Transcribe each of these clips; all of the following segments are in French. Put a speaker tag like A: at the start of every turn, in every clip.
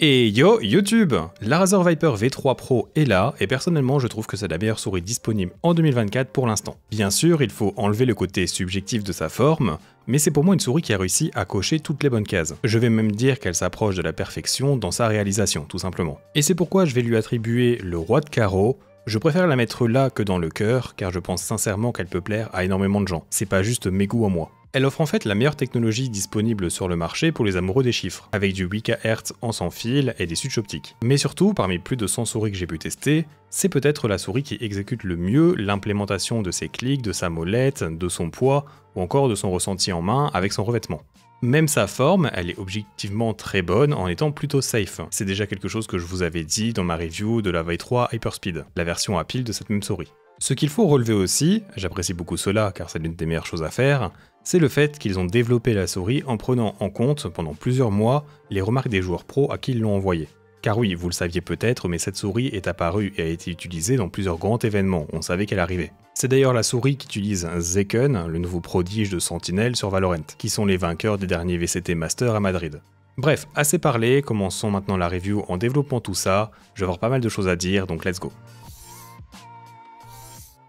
A: Et yo YouTube! La Razer Viper V3 Pro est là, et personnellement je trouve que c'est la meilleure souris disponible en 2024 pour l'instant. Bien sûr, il faut enlever le côté subjectif de sa forme, mais c'est pour moi une souris qui a réussi à cocher toutes les bonnes cases. Je vais même dire qu'elle s'approche de la perfection dans sa réalisation, tout simplement. Et c'est pourquoi je vais lui attribuer le roi de carreau. Je préfère la mettre là que dans le cœur, car je pense sincèrement qu'elle peut plaire à énormément de gens. C'est pas juste mes goûts à moi. Elle offre en fait la meilleure technologie disponible sur le marché pour les amoureux des chiffres, avec du 8 kHz en sans fil et des switches optiques. Mais surtout, parmi plus de 100 souris que j'ai pu tester, c'est peut-être la souris qui exécute le mieux l'implémentation de ses clics, de sa molette, de son poids, ou encore de son ressenti en main avec son revêtement. Même sa forme, elle est objectivement très bonne en étant plutôt safe. C'est déjà quelque chose que je vous avais dit dans ma review de la V3 Hyperspeed, la version à pile de cette même souris. Ce qu'il faut relever aussi, j'apprécie beaucoup cela car c'est l'une des meilleures choses à faire, c'est le fait qu'ils ont développé la souris en prenant en compte pendant plusieurs mois les remarques des joueurs pros à qui ils l'ont envoyé. Car oui, vous le saviez peut-être, mais cette souris est apparue et a été utilisée dans plusieurs grands événements, on savait qu'elle arrivait. C'est d'ailleurs la souris qu'utilise Zeken, le nouveau prodige de Sentinel sur Valorant, qui sont les vainqueurs des derniers VCT Master à Madrid. Bref, assez parlé, commençons maintenant la review en développant tout ça, je vais avoir pas mal de choses à dire, donc let's go.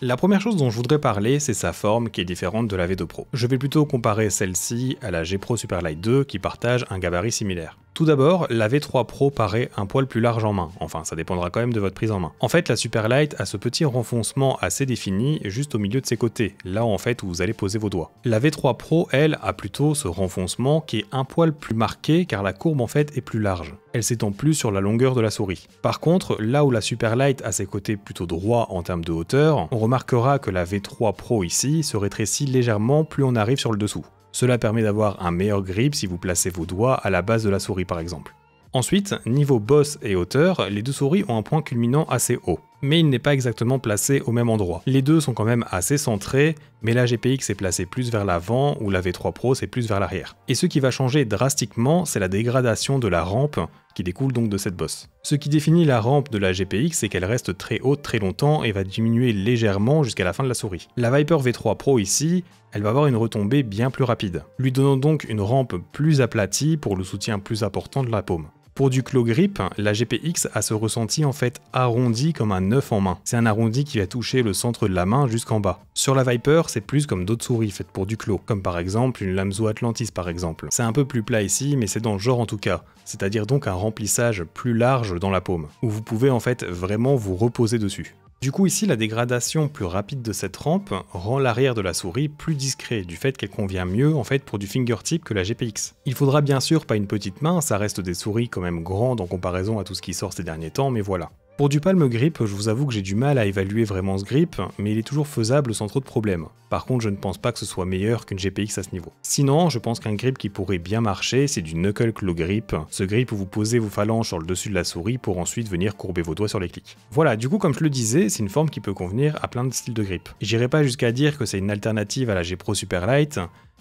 A: La première chose dont je voudrais parler, c'est sa forme qui est différente de la V2 Pro. Je vais plutôt comparer celle-ci à la G Pro Superlight 2 qui partage un gabarit similaire. Tout d'abord, la V3 Pro paraît un poil plus large en main, enfin ça dépendra quand même de votre prise en main. En fait, la Superlight a ce petit renfoncement assez défini juste au milieu de ses côtés, là en fait où vous allez poser vos doigts. La V3 Pro, elle, a plutôt ce renfoncement qui est un poil plus marqué car la courbe en fait est plus large. Elle s'étend plus sur la longueur de la souris. Par contre, là où la Superlight a ses côtés plutôt droits en termes de hauteur, on remarquera que la V3 Pro ici se rétrécit légèrement plus on arrive sur le dessous. Cela permet d'avoir un meilleur grip si vous placez vos doigts à la base de la souris par exemple. Ensuite, niveau boss et hauteur, les deux souris ont un point culminant assez haut, mais il n'est pas exactement placé au même endroit. Les deux sont quand même assez centrés, mais la GPX est placée plus vers l'avant ou la V3 Pro c'est plus vers l'arrière. Et ce qui va changer drastiquement, c'est la dégradation de la rampe qui découle donc de cette bosse. Ce qui définit la rampe de la GPX, c'est qu'elle reste très haute très longtemps et va diminuer légèrement jusqu'à la fin de la souris. La Viper V3 Pro ici, elle va avoir une retombée bien plus rapide, lui donnant donc une rampe plus aplatie pour le soutien plus important de la paume. Pour du claw grip, la GPX a ce ressenti en fait arrondi comme un œuf en main. C'est un arrondi qui va toucher le centre de la main jusqu'en bas. Sur la Viper, c'est plus comme d'autres souris faites pour du claw, comme par exemple une Lamzo Atlantis par exemple. C'est un peu plus plat ici, mais c'est dans le genre en tout cas, c'est-à-dire donc un remplissage plus large dans la paume, où vous pouvez en fait vraiment vous reposer dessus. Du coup ici, la dégradation plus rapide de cette rampe rend l'arrière de la souris plus discret du fait qu'elle convient mieux en fait pour du fingertip que la GPX. Il faudra bien sûr pas une petite main, ça reste des souris quand même grandes en comparaison à tout ce qui sort ces derniers temps, mais voilà. Pour du palm grip, je vous avoue que j'ai du mal à évaluer vraiment ce grip, mais il est toujours faisable sans trop de problèmes. Par contre, je ne pense pas que ce soit meilleur qu'une GPX à ce niveau. Sinon, je pense qu'un grip qui pourrait bien marcher, c'est du knuckle claw grip, ce grip où vous posez vos phalanges sur le dessus de la souris pour ensuite venir courber vos doigts sur les clics. Voilà, du coup comme je le disais, c'est une forme qui peut convenir à plein de styles de grip. J'irai pas jusqu'à dire que c'est une alternative à la G Pro Superlight,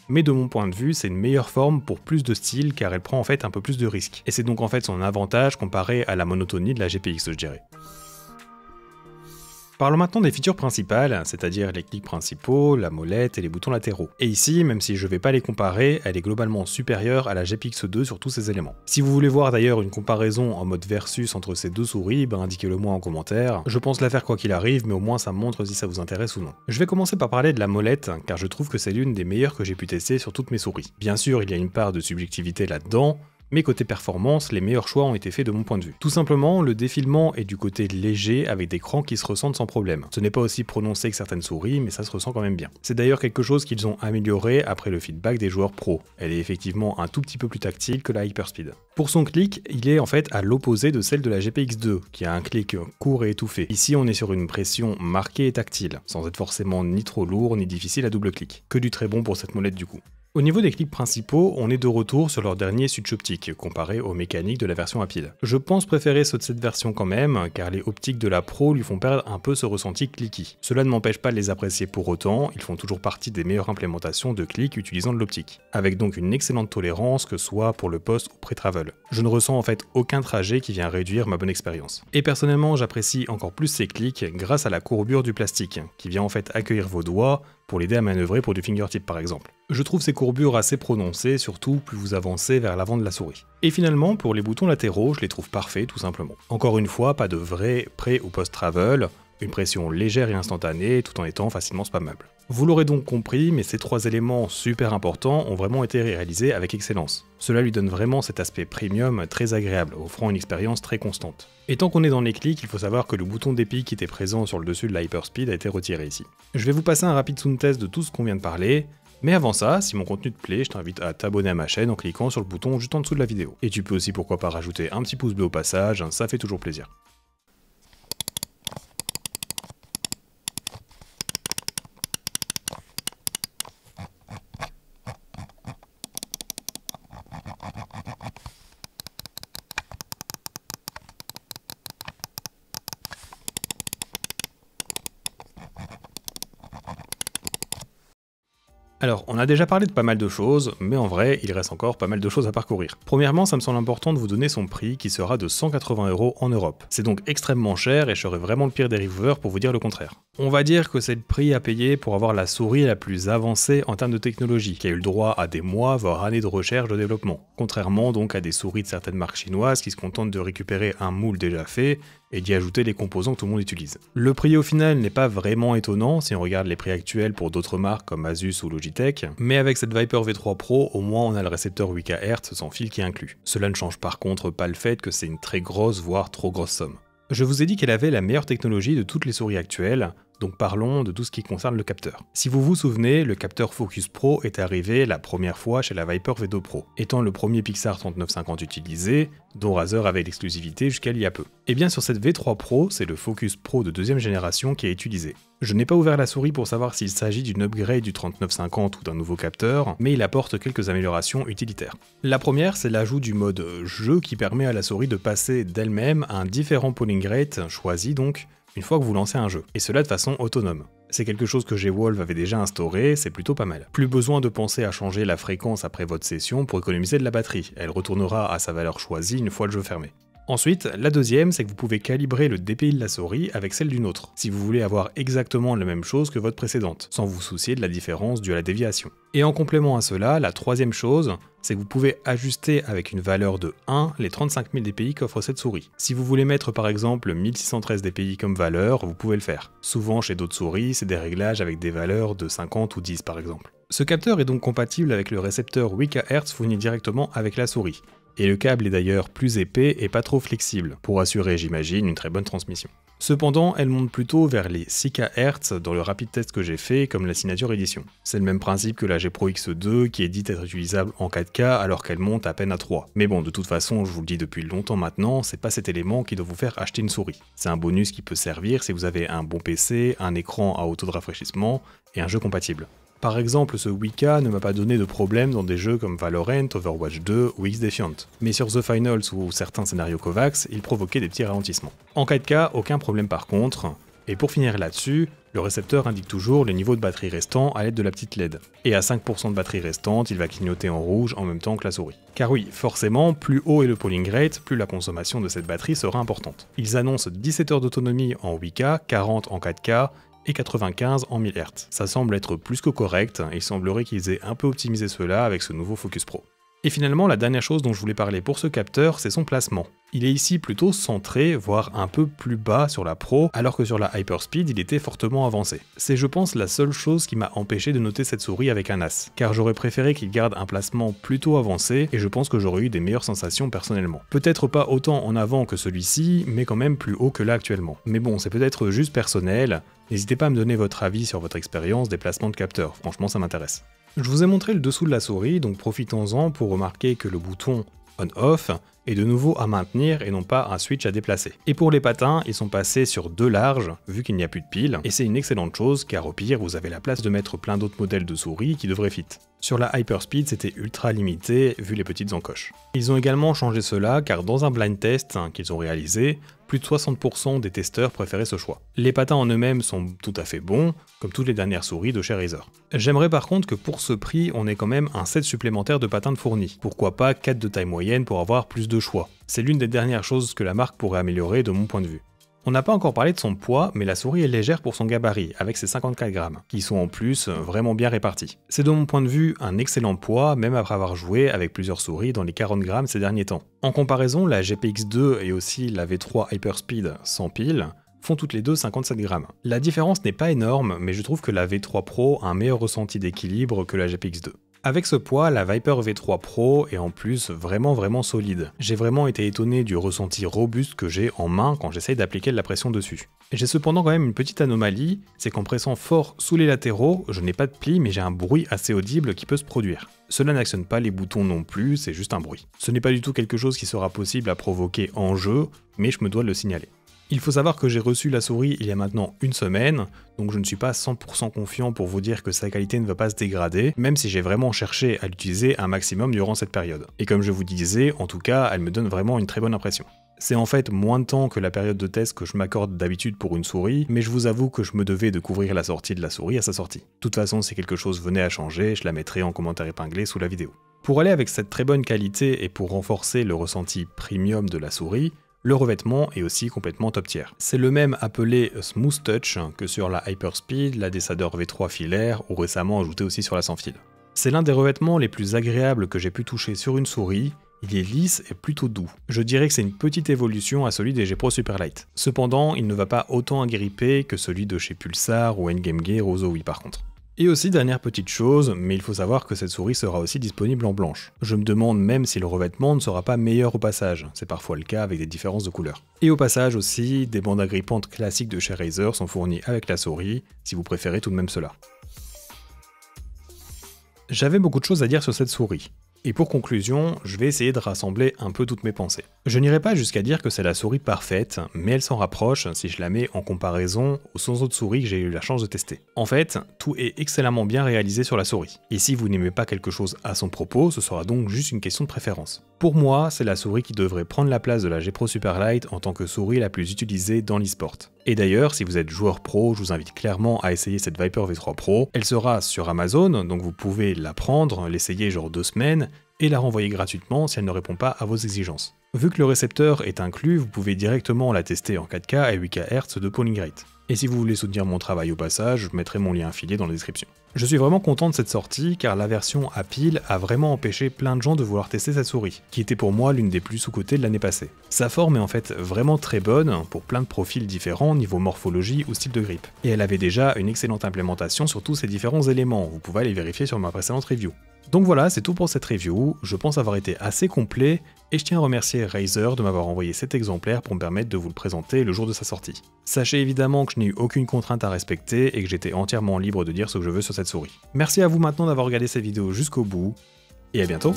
A: mais de mon point de vue, c'est une meilleure forme pour plus de style car elle prend en fait un peu plus de risques. Et c'est donc en fait son avantage comparé à la monotonie de la GPX, je dirais. Parlons maintenant des features principales, c'est-à-dire les clics principaux, la molette et les boutons latéraux. Et ici, même si je ne vais pas les comparer, elle est globalement supérieure à la GPX 2 sur tous ces éléments. Si vous voulez voir d'ailleurs une comparaison en mode versus entre ces deux souris, indiquez-le moi en commentaire. Je pense la faire quoi qu'il arrive, mais au moins ça me montre si ça vous intéresse ou non. Je vais commencer par parler de la molette, car je trouve que c'est l'une des meilleures que j'ai pu tester sur toutes mes souris. Bien sûr, il y a une part de subjectivité là-dedans, mais côté performance, les meilleurs choix ont été faits de mon point de vue. Tout simplement, le défilement est du côté léger avec des crans qui se ressentent sans problème. Ce n'est pas aussi prononcé que certaines souris, mais ça se ressent quand même bien. C'est d'ailleurs quelque chose qu'ils ont amélioré après le feedback des joueurs pro. Elle est effectivement un tout petit peu plus tactile que la Hyperspeed. Pour son clic, il est en fait à l'opposé de celle de la GPX 2, qui a un clic court et étouffé. Ici, on est sur une pression marquée et tactile, sans être forcément ni trop lourd ni difficile à double clic. Que du très bon pour cette molette du coup. Au niveau des clics principaux, on est de retour sur leur dernier switch optique, comparé aux mécaniques de la version à pile. Je pense préférer ceux de cette version quand même, car les optiques de la Pro lui font perdre un peu ce ressenti clicky. Cela ne m'empêche pas de les apprécier pour autant, ils font toujours partie des meilleures implémentations de clics utilisant de l'optique, avec donc une excellente tolérance que ce soit pour le post ou pré-travel. Je ne ressens en fait aucun trajet qui vient réduire ma bonne expérience. Et personnellement, j'apprécie encore plus ces clics grâce à la courbure du plastique, qui vient en fait accueillir vos doigts, pour l'aider à manœuvrer pour du fingertip par exemple. Je trouve ces courbures assez prononcées, surtout plus vous avancez vers l'avant de la souris. Et finalement, pour les boutons latéraux, je les trouve parfaits tout simplement. Encore une fois, pas de vrai pré- ou post-travel, une pression légère et instantanée tout en étant facilement spammable. Vous l'aurez donc compris, mais ces trois éléments super importants ont vraiment été réalisés avec excellence. Cela lui donne vraiment cet aspect premium très agréable, offrant une expérience très constante. Et tant qu'on est dans les clics, il faut savoir que le bouton d'épique qui était présent sur le dessus de l'Hyperspeed a été retiré ici. Je vais vous passer un rapide sound test de tout ce qu'on vient de parler, mais avant ça, si mon contenu te plaît, je t'invite à t'abonner à ma chaîne en cliquant sur le bouton juste en dessous de la vidéo. Et tu peux aussi pourquoi pas rajouter un petit pouce bleu au passage, ça fait toujours plaisir. Alors, on a déjà parlé de pas mal de choses, mais en vrai, il reste encore pas mal de choses à parcourir. Premièrement, ça me semble important de vous donner son prix, qui sera de 180 € en Europe. C'est donc extrêmement cher et je serais vraiment le pire des reviewers pour vous dire le contraire. On va dire que c'est le prix à payer pour avoir la souris la plus avancée en termes de technologie, qui a eu le droit à des mois, voire années de recherche de développement. Contrairement donc à des souris de certaines marques chinoises qui se contentent de récupérer un moule déjà fait et d'y ajouter les composants que tout le monde utilise. Le prix au final n'est pas vraiment étonnant si on regarde les prix actuels pour d'autres marques comme Asus ou Logitech, mais avec cette Viper V3 Pro, au moins on a le récepteur 8 kHz sans fil qui est inclus. Cela ne change par contre pas le fait que c'est une très grosse, voire trop grosse somme. Je vous ai dit qu'elle avait la meilleure technologie de toutes les souris actuelles, donc parlons de tout ce qui concerne le capteur. Si vous vous souvenez, le capteur Focus Pro est arrivé la première fois chez la Viper V2 Pro, étant le premier Pixar 3950 utilisé, dont Razer avait l'exclusivité jusqu'à il y a peu. Et bien sur cette V3 Pro, c'est le Focus Pro de deuxième génération qui est utilisé. Je n'ai pas ouvert la souris pour savoir s'il s'agit d'une upgrade du 3950 ou d'un nouveau capteur, mais il apporte quelques améliorations utilitaires. La première, c'est l'ajout du mode jeu qui permet à la souris de passer d'elle-même à un différent polling rate, choisi donc, une fois que vous lancez un jeu, et cela de façon autonome. C'est quelque chose que G-Wolf avait déjà instauré, c'est plutôt pas mal. Plus besoin de penser à changer la fréquence après votre session pour économiser de la batterie, elle retournera à sa valeur choisie une fois le jeu fermé. Ensuite, la deuxième, c'est que vous pouvez calibrer le DPI de la souris avec celle d'une autre, si vous voulez avoir exactement la même chose que votre précédente, sans vous soucier de la différence due à la déviation. Et en complément à cela, la troisième chose, c'est que vous pouvez ajuster avec une valeur de 1 les 35 000 DPI qu'offre cette souris. Si vous voulez mettre par exemple 1613 DPI comme valeur, vous pouvez le faire. Souvent chez d'autres souris, c'est des réglages avec des valeurs de 50 ou 10 par exemple. Ce capteur est donc compatible avec le récepteur 8 kHz fourni directement avec la souris. Et le câble est d'ailleurs plus épais et pas trop flexible, pour assurer, j'imagine, une très bonne transmission. Cependant, elle monte plutôt vers les 6 kHz dans le rapide test que j'ai fait, comme la Signature Edition. C'est le même principe que la G Pro X2 qui est dite être utilisable en 4K alors qu'elle monte à peine à 3. Mais bon, de toute façon, je vous le dis depuis longtemps maintenant, c'est pas cet élément qui doit vous faire acheter une souris. C'est un bonus qui peut servir si vous avez un bon PC, un écran à haut taux de rafraîchissement et un jeu compatible. Par exemple, ce 8K ne m'a pas donné de problème dans des jeux comme Valorant, Overwatch 2 ou X-Defiant. Mais sur The Finals ou certains scénarios Kovacs, il provoquait des petits ralentissements. En 4K, aucun problème par contre. Et pour finir là-dessus, le récepteur indique toujours le niveau de batterie restant à l'aide de la petite LED. Et à 5% de batterie restante, il va clignoter en rouge en même temps que la souris. Car oui, forcément, plus haut est le polling rate, plus la consommation de cette batterie sera importante. Ils annoncent 17 heures d'autonomie en 8K, 40 en 4K, et 95 en 1000 Hz. Ça semble être plus que correct, et il semblerait qu'ils aient un peu optimisé cela avec ce nouveau Focus Pro. Et finalement, la dernière chose dont je voulais parler pour ce capteur, c'est son placement. Il est ici plutôt centré, voire un peu plus bas sur la Pro, alors que sur la Hyperspeed, il était fortement avancé. C'est je pense la seule chose qui m'a empêché de noter cette souris avec un As, car j'aurais préféré qu'il garde un placement plutôt avancé, et je pense que j'aurais eu des meilleures sensations personnellement. Peut-être pas autant en avant que celui-ci, mais quand même plus haut que là actuellement. Mais bon, c'est peut-être juste personnel, n'hésitez pas à me donner votre avis sur votre expérience des placements de capteurs, franchement ça m'intéresse. Je vous ai montré le dessous de la souris, donc profitons-en pour remarquer que le bouton on-off est de nouveau à maintenir et non pas un switch à déplacer. Et pour les patins, ils sont passés sur 2 larges, vu qu'il n'y a plus de piles, et c'est une excellente chose car au pire vous avez la place de mettre plein d'autres modèles de souris qui devraient fit. Sur la Hyperspeed, c'était ultra limité vu les petites encoches. Ils ont également changé cela car dans un blind test qu'ils ont réalisé, plus de 60% des testeurs préféraient ce choix. Les patins en eux-mêmes sont tout à fait bons, comme toutes les dernières souris de chez Razer. J'aimerais par contre que pour ce prix, on ait quand même un set supplémentaire de patins de fournis. Pourquoi pas 4 de taille moyenne pour avoir plus de choix. C'est l'une des dernières choses que la marque pourrait améliorer de mon point de vue. On n'a pas encore parlé de son poids, mais la souris est légère pour son gabarit, avec ses 54 grammes, qui sont en plus vraiment bien répartis. C'est de mon point de vue un excellent poids, même après avoir joué avec plusieurs souris dans les 40 grammes ces derniers temps. En comparaison, la GPX2 et aussi la V3 Hyperspeed sans pile font toutes les deux 57 grammes. La différence n'est pas énorme, mais je trouve que la V3 Pro a un meilleur ressenti d'équilibre que la GPX2. Avec ce poids, la Viper V3 Pro est en plus vraiment solide. J'ai vraiment été étonné du ressenti robuste que j'ai en main quand j'essaye d'appliquer de la pression dessus. J'ai cependant quand même une petite anomalie, c'est qu'en pressant fort sous les latéraux, je n'ai pas de pli mais j'ai un bruit assez audible qui peut se produire. Cela n'actionne pas les boutons non plus, c'est juste un bruit. Ce n'est pas du tout quelque chose qui sera possible à provoquer en jeu, mais je me dois de le signaler. Il faut savoir que j'ai reçu la souris il y a maintenant une semaine, donc je ne suis pas 100% confiant pour vous dire que sa qualité ne va pas se dégrader, même si j'ai vraiment cherché à l'utiliser un maximum durant cette période. Et comme je vous disais, en tout cas, elle me donne vraiment une très bonne impression. C'est en fait moins de temps que la période de test que je m'accorde d'habitude pour une souris, mais je vous avoue que je me devais de couvrir la sortie de la souris à sa sortie. De toute façon, si quelque chose venait à changer, je la mettrai en commentaire épinglé sous la vidéo. Pour aller avec cette très bonne qualité et pour renforcer le ressenti premium de la souris, le revêtement est aussi complètement top tier. C'est le même appelé Smooth Touch que sur la Hyperspeed, la Descender V3 filaire ou récemment ajouté aussi sur la sans fil. C'est l'un des revêtements les plus agréables que j'ai pu toucher sur une souris, il est lisse et plutôt doux. Je dirais que c'est une petite évolution à celui des G Pro Superlight. Cependant, il ne va pas autant agripper que celui de chez Pulsar ou Endgame Gear ou Zowie par contre. Et aussi, dernière petite chose, mais il faut savoir que cette souris sera aussi disponible en blanche. Je me demande même si le revêtement ne sera pas meilleur au passage, c'est parfois le cas avec des différences de couleurs. Et au passage aussi, des bandes agrippantes classiques de chez Razer sont fournies avec la souris, si vous préférez tout de même cela. J'avais beaucoup de choses à dire sur cette souris. Et pour conclusion, je vais essayer de rassembler un peu toutes mes pensées. Je n'irai pas jusqu'à dire que c'est la souris parfaite, mais elle s'en rapproche si je la mets en comparaison aux 100 autres souris que j'ai eu la chance de tester. En fait, tout est excellemment bien réalisé sur la souris. Et si vous n'aimez pas quelque chose à son propos, ce sera donc juste une question de préférence. Pour moi, c'est la souris qui devrait prendre la place de la G Pro Superlight en tant que souris la plus utilisée dans l'e-sport. Et d'ailleurs, si vous êtes joueur pro, je vous invite clairement à essayer cette Viper V3 Pro. Elle sera sur Amazon, donc vous pouvez la prendre, l'essayer genre 2 semaines, et la renvoyer gratuitement si elle ne répond pas à vos exigences. Vu que le récepteur est inclus, vous pouvez directement la tester en 4K à 8 Hz de polling rate. Et si vous voulez soutenir mon travail au passage, je mettrai mon lien affilié dans la description. Je suis vraiment content de cette sortie car la version à pile a vraiment empêché plein de gens de vouloir tester cette souris, qui était pour moi l'une des plus sous-cotées de l'année passée. Sa forme est en fait vraiment très bonne pour plein de profils différents niveau morphologie ou style de grip. Et elle avait déjà une excellente implémentation sur tous ces différents éléments, vous pouvez aller vérifier sur ma précédente review. Donc voilà, c'est tout pour cette review, je pense avoir été assez complet, et je tiens à remercier Razer de m'avoir envoyé cet exemplaire pour me permettre de vous le présenter le jour de sa sortie. Sachez évidemment que je n'ai eu aucune contrainte à respecter et que j'étais entièrement libre de dire ce que je veux sur cette souris. Merci à vous maintenant d'avoir regardé cette vidéo jusqu'au bout, et à bientôt.